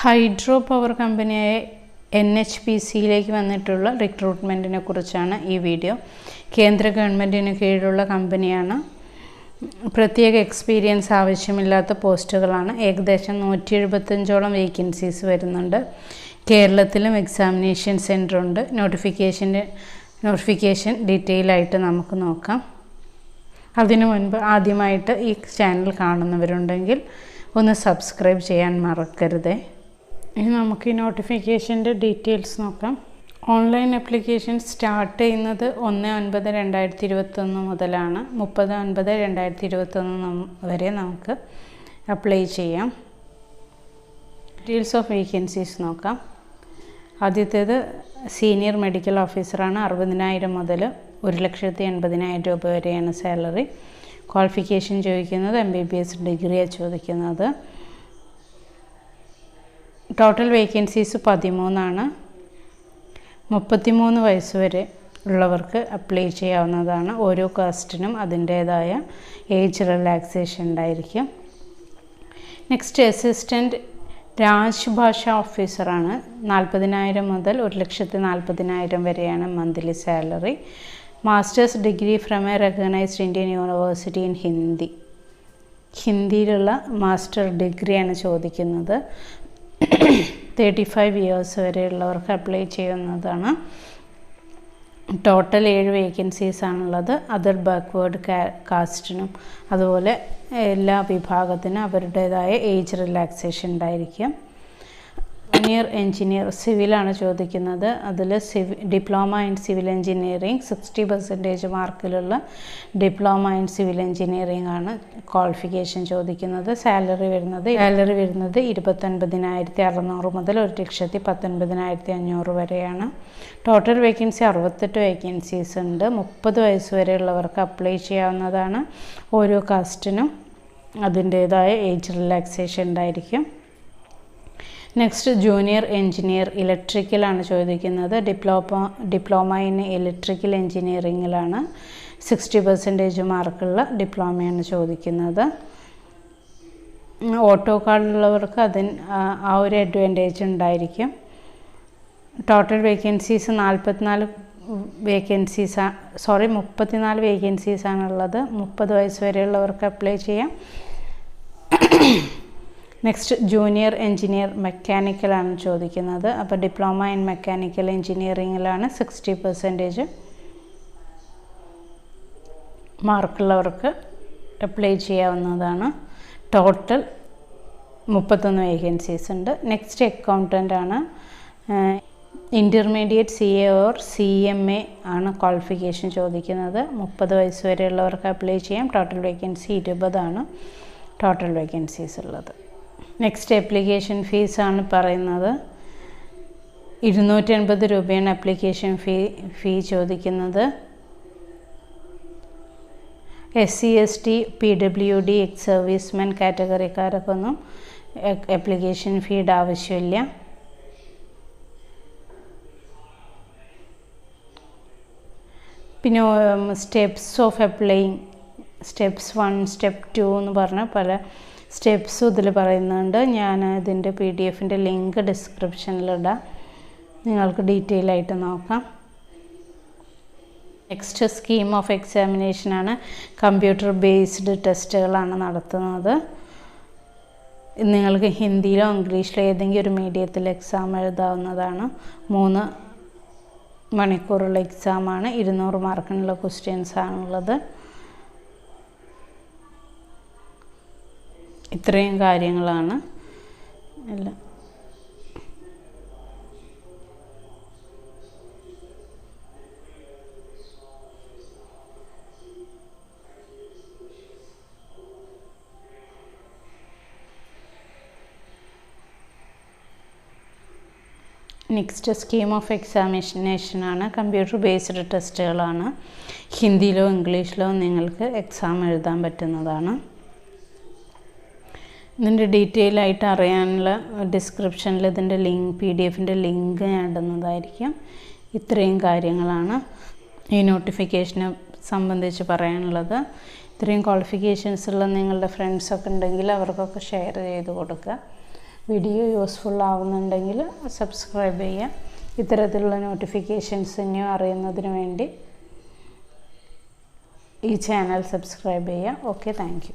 Hydro power കമ്പനിയായ NHPCയിലേക്ക് വന്നിട്ടുള്ള റിക്രൂട്ട്മെൻറ്റിനെ കുറിച്ചാണ് ഈ വീഡിയോ. കേന്ദ്ര ഗവൺമെൻറ്റിന് കീഴിലുള്ള കമ്പനിയാണ്. പ്രത്യേക എക്സ്പീരിയൻസ് ആവശ്യമില്ലാത്ത പോസ്റ്റുകളാണ്. ഏകദേശം 175ഓളം വേക്കൻസീസ് വരുന്നുണ്ട്. കേരളത്തിലും എക്സാമിനേഷൻ സെൻറ്റർ ഉണ്ട്. നോട്ടിഫിക്കേഷൻ ഡീറ്റെയിൽ ആയിട്ട് നമുക്ക് നോക്കാം. അതിനു മുൻപ് ആദ്യമായിട്ട് ഈ ചാനൽ കാണുന്നവരുണ്ടെങ്കിൽ ഒന്ന് സബ്സ്ക്രൈബ് ചെയ്യാൻ മറക്കരുത്. ഇനി നമുക്ക് ഈ നോട്ടിഫിക്കേഷൻ്റെ ഡീറ്റെയിൽസ് നോക്കാം. ഓൺലൈൻ ആപ്ലിക്കേഷൻ സ്റ്റാർട്ട് ചെയ്യുന്നത് 1/9/2021 മുതലാണ്. 30/9/2021 വരെ നമുക്ക് അപ്ലൈ ചെയ്യാം. ഡീറ്റെയിൽസ് ഓഫ് വേക്കൻസീസ് നോക്കാം. ആദ്യത്തേത് സീനിയർ മെഡിക്കൽ ഓഫീസറാണ്. 60,000 മുതൽ 1,80,000 രൂപ വരെയാണ് സാലറി. ക്വാളിഫിക്കേഷൻ ചോദിക്കുന്നത് MBBS ഡിഗ്രിയാണ് ചോദിക്കുന്നത്. ടോട്ടൽ വേക്കൻസീസ് 13 33 വയസ്സ് വരെ ഉള്ളവർക്ക് അപ്ലൈ ചെയ്യാവുന്നതാണ്. ഓരോ കാസ്റ്റിനും അതിൻ്റേതായ ഏജ് റിലാക്സേഷൻ ഉണ്ടായിരിക്കും. നെക്സ്റ്റ് അസിസ്റ്റൻറ്റ് രാജ്ഭാഷ ഓഫീസറാണ്. 40,000 മുതൽ 1,40,000 വരെയാണ് monthly salary. Masters degree from a recognised Indian university in ഹിന്ദിയിലുള്ള മാസ്റ്റർ ഡിഗ്രിയാണ് ചോദിക്കുന്നത്. 35 ഇയേഴ്സ് വരെയുള്ളവർക്ക് അപ്ലൈ ചെയ്യുന്നതാണ്. ടോട്ടൽ 7 വേക്കൻസീസ് ആണുള്ളത്. അതർ ബാക്ക്വേർഡ് കാസ്റ്റിനും അതുപോലെ എല്ലാ വിഭാഗത്തിനും അവരുടേതായ ഏജ് റിലാക്സേഷൻ ഉണ്ടായിരിക്കും. ജൂനിയർ എഞ്ചിനീയർ സിവിലാണ് ചോദിക്കുന്നത്. അതിൽ ഡിപ്ലോമ ഇൻ സിവിൽ എഞ്ചിനീയറിംഗ് 60% മാർക്കിലുള്ള ഡിപ്ലോമ ഇൻ സിവിൽ എഞ്ചിനീയറിംഗ് ആണ് ക്വാളിഫിക്കേഷൻ ചോദിക്കുന്നത്. സാലറി വരുന്നത് 29,600 മുതൽ 1,19,500 വരെയാണ്. ടോട്ടൽ വേക്കൻസി 68 വേക്കൻസീസ് ഉണ്ട്. 30 വയസ്സ് വരെയുള്ളവർക്ക് അപ്ലൈ ചെയ്യാവുന്നതാണ്. ഓരോ കാസ്റ്റിനും അതിൻ്റേതായ ഏജ് റിലാക്സേഷൻ ഉണ്ടായിരിക്കും. നെക്സ്റ്റ് ജൂനിയർ എഞ്ചിനീയർ ഇലക്ട്രിക്കലാണ് ചോദിക്കുന്നത്. ഡിപ്ലോമ ഇൻ ഇലക്ട്രിക്കൽ എഞ്ചിനീയറിങ്ങിലാണ് 60% മാർക്കുള്ള ഡിപ്ലോമയാണ് ചോദിക്കുന്നത്. ഓട്ടോ കാർഡുള്ളവർക്ക് ആ ഒരു അഡ്വാൻറ്റേജ് ഉണ്ടായിരിക്കും. ടോട്ടൽ വേക്കൻസീസ് 34 വേക്കൻസീസാണുള്ളത്. 30 വയസ്സ് വരെയുള്ളവർക്ക് അപ്ലൈ ചെയ്യാം. നെക്സ്റ്റ് ജൂനിയർ എഞ്ചിനീയർ മെക്കാനിക്കലാണ് ചോദിക്കുന്നത്. അപ്പോൾ ഡിപ്ലോമ ഇൻ മെക്കാനിക്കൽ എഞ്ചിനീയറിങ്ങിലാണ് 60% മാർക്കുള്ളവർക്ക് അപ്ലൈ ചെയ്യാവുന്നതാണ്. ടോട്ടൽ 31 വേക്കൻസീസ് ഉണ്ട്. നെക്സ്റ്റ് അക്കൗണ്ടൻ്റ് ആണ്. ഇൻ്റർമീഡിയറ്റ് CA ഓർ CMA ആണ് ക്വാളിഫിക്കേഷൻ ചോദിക്കുന്നത്. 30 വയസ്സ് വരെയുള്ളവർക്ക് അപ്ലൈ ചെയ്യാം. ടോട്ടൽ വേക്കൻസി 20 ആണ് ടോട്ടൽ വേക്കൻസീസ് ഉള്ളത്. നെക്സ്റ്റ് ആപ്ലിക്കേഷൻ ഫീസാണ് പറയുന്നത്. 280 രൂപയാണ് ആപ്ലിക്കേഷൻ ഫീ ചോദിക്കുന്നത്. SC ST PWD ex servicemen കാറ്റഗറിക്കാർക്കൊന്നും ആപ്ലിക്കേഷൻ ഫീയുടെ ആവശ്യമില്ല. പിന്നെ steps of applying steps 1 step 2 എന്ന് പറഞ്ഞ പല സ്റ്റെപ്സും ഇതിൽ പറയുന്നുണ്ട്. ഞാൻ ഇതിൻ്റെ PDF-ൻ്റെ ലിങ്ക് ഡിസ്ക്രിപ്ഷനിലിടാം. നിങ്ങൾക്ക് ഡീറ്റെയിൽ ആയിട്ട് നോക്കാം. നെക്സ്റ്റ് സ്കീം ഓഫ് എക്സാമിനേഷനാണ്. കമ്പ്യൂട്ടർ ബേസ്ഡ് ടെസ്റ്റുകളാണ് നടത്തുന്നത്. നിങ്ങൾക്ക് ഹിന്ദിയിലോ ഇംഗ്ലീഷിലോ ഏതെങ്കിലും ഒരു മീഡിയത്തിൽ എക്സാം എഴുതാവുന്നതാണ്. 3 മണിക്കൂറുള്ള എക്സാമാണ്. 200 മാർക്കിനുള്ള ക്വസ്റ്റ്യൻസ് ആണുള്ളത്. ഇത്രയും കാര്യങ്ങളാണ് എല്ലാം. നെക്സ്റ്റ് സ്കീം ഓഫ് എക്സാമിനേഷനാണ്. കമ്പ്യൂട്ടർ ബേസ്ഡ് ടെസ്റ്റുകളാണ്. ഹിന്ദിയിലോ ഇംഗ്ലീഷിലോ നിങ്ങൾക്ക് എക്സാം എഴുതാൻ പറ്റുന്നതാണ്. ഇതിൻ്റെ ഡീറ്റെയിൽ ആയിട്ട് അറിയാനുള്ള ഡിസ്ക്രിപ്ഷനിൽ ഇതിൻ്റെ PDF-ൻ്റെ ലിങ്ക് ഞാൻ ഇടുന്നതായിരിക്കും. ഇത്രയും കാര്യങ്ങളാണ് ഈ നോട്ടിഫിക്കേഷനെ സംബന്ധിച്ച് പറയാനുള്ളത്. ഇത്രയും ക്വാളിഫിക്കേഷൻസ് ഉള്ള നിങ്ങളുടെ ഫ്രണ്ട്സൊക്കെ ഉണ്ടെങ്കിൽ അവർക്കൊക്കെ ഷെയർ ചെയ്ത് കൊടുക്കുക. വീഡിയോ യൂസ്ഫുൾ ആവുന്നുണ്ടെങ്കിൽ സബ്സ്ക്രൈബ് ചെയ്യുക. ഇത്തരത്തിലുള്ള നോട്ടിഫിക്കേഷൻസ് ഇനിയും അറിയുന്നതിന് വേണ്ടി ഈ ചാനൽ സബ്സ്ക്രൈബ് ചെയ്യുക. Okay, thank you.